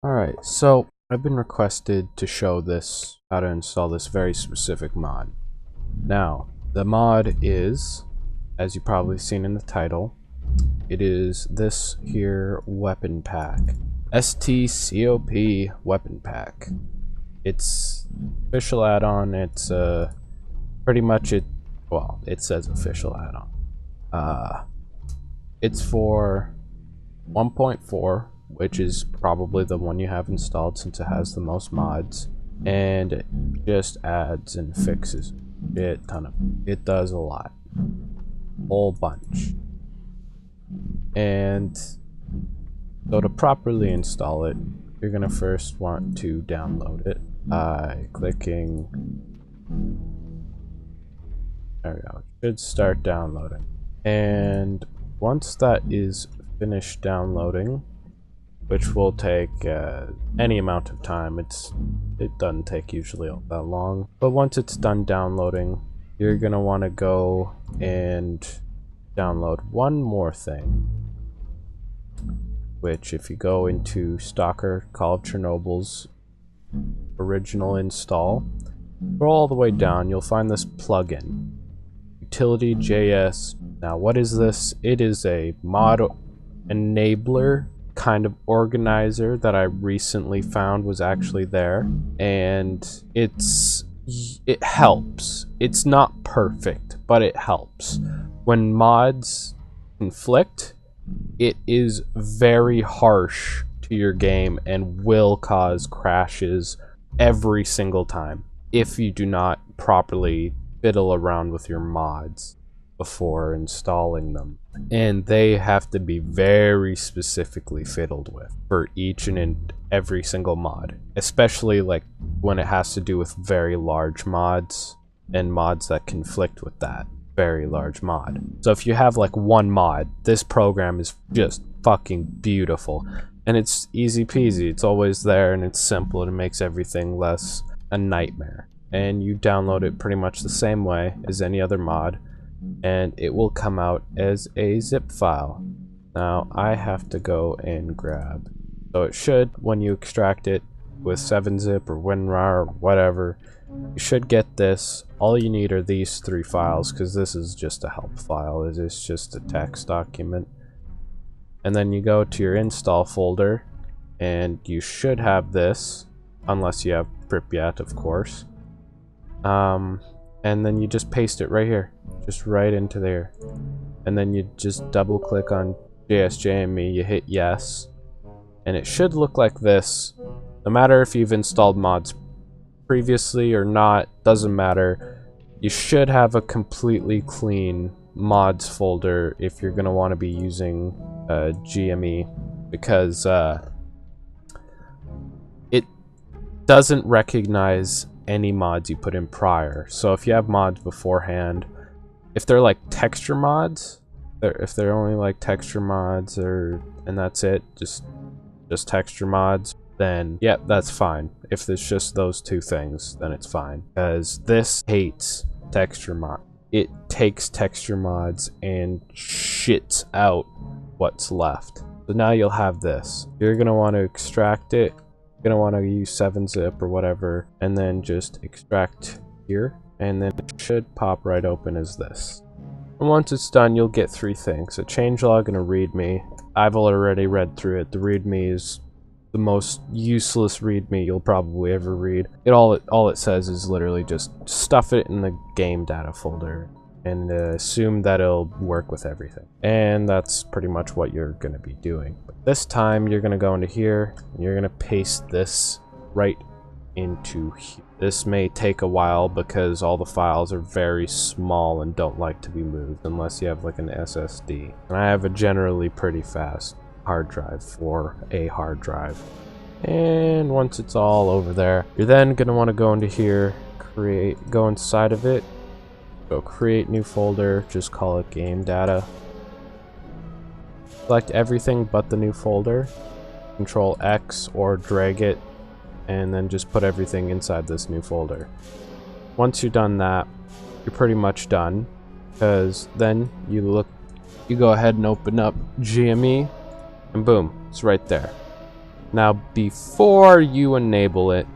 Alright, so I've been requested to show this, how to install this very specific mod. Now, the mod is, as you've probably seen in the title, it is this here weapon pack. STCoP weapon pack. It's official add-on, it's pretty much well, it says official add-on. It's for 1.4, which is probably the one you have installed since it has the most mods, and it just adds and fixes a ton of it. Does a lot, whole bunch. And so to properly install it, you're gonna first want to download it by clicking, there we go, it should start downloading. And once that is finished downloading, which will take any amount of time, it doesn't take usually all that long, but once it's done downloading, you're gonna want to go and download one more thing, which if you go into S.T.A.L.K.E.R, Call of Chernobyl's original install, scroll all the way down, you'll find this plugin, Utility.js. Now what is this? It is a mod enabler kind of organizer that I recently found was actually there, and it helps. It's not perfect, but it helps. When mods conflict, it is very harsh to your game and will cause crashes every single time if you do not properly fiddle around with your mods before installing them. And they have to be very specifically fiddled with for each and every single mod, especially like when it has to do with very large mods and mods that conflict with that very large mod. So if you have like one mod, this program is just fucking beautiful, and it's easy peasy. It's always there and it's simple and it makes everything less a nightmare. And you download it pretty much the same way as any other mod, and it will come out as a zip file. Now I have to go and grab, so it should, when you extract it with 7-zip or WinRAR or whatever, you should get this. All you need are these 3 files, because this is just a help file. It is just a text document. And then you go to your install folder, and you should have this, unless you have Pripyat, of course. And then you just paste it right here, just right into there, and then you just double click on JSJME, you hit yes, and it should look like this. No matter if you've installed mods previously or not, doesn't matter. You should have a completely clean mods folder if you're going to want to be using GME, because it doesn't recognize any mods you put in prior. So if you have mods beforehand, if they're like texture mods, if they're only like texture mods, and that's it, just texture mods, then yeah, that's fine. If there's just those 2 things, then it's fine, because this hates texture mod. It takes texture mods and shits out what's left. So now you'll have this. You're gonna want to extract it. Gonna want to use 7-zip or whatever, and then just extract here, and then it should pop right open as this. And once it's done, you'll get 3 things: a changelog and a readme. I've already read through it. The readme is the most useless readme you'll probably ever read. All it says is literally just stuff it in the game data folder and assume that it'll work with everything. And that's pretty much what you're gonna be doing. But this time you're gonna go into here and you're gonna paste this right into here. This may take a while because all the files are very small and don't like to be moved unless you have like an SSD. And I have a generally pretty fast hard drive for a hard drive. And once it's all over there, you're then gonna want to go into here, go inside of it, go create new folder, just call it game data. Select everything but the new folder, Control X or drag it, and then just put everything inside this new folder. Once you're done that, you're pretty much done, because then you go ahead and open up GME, and boom, it's right there. Now, before you enable it,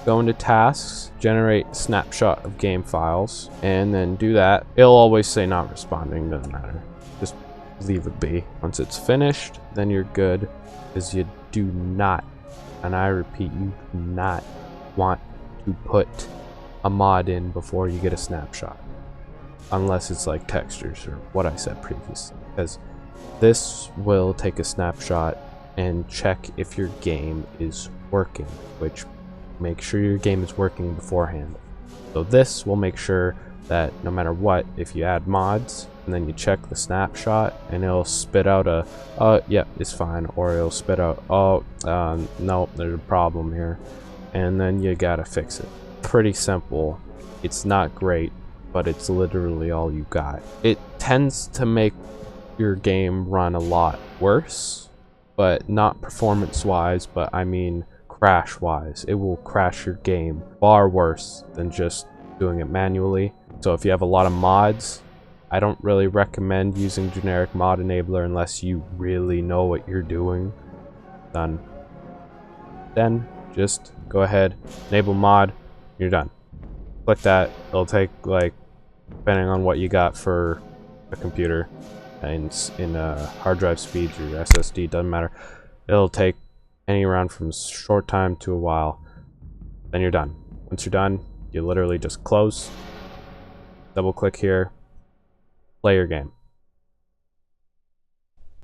go into tasks, generate snapshot of game files, and then do that. It'll always say not responding, doesn't matter. Just leave it be. Once it's finished, then you're good, because you do not, and I repeat, you do not want to put a mod in before you get a snapshot. Unless it's like textures or what I said previously, because this will take a snapshot and check if your game is working, which make sure your game is working beforehand. So this will make sure that no matter what, if you add mods and then you check the snapshot and it'll spit out a yeah, it's fine, or it'll spit out no, there's a problem here, and then you gotta fix it. Pretty simple. It's not great, but it's literally all you got. It tends to make your game run a lot worse, but not performance wise, but I mean crash wise. It will crash your game far worse than just doing it manually. So if you have a lot of mods, I don't really recommend using generic mod enabler unless you really know what you're doing. Done. Then just go ahead, enable mod, you're done. Click that. It'll take, like, depending on what you got for a computer and in hard drive speeds or SSD, doesn't matter. It'll take any around from short time to a while. Then you're done. Once you're done, you literally just close, double click here, play your game.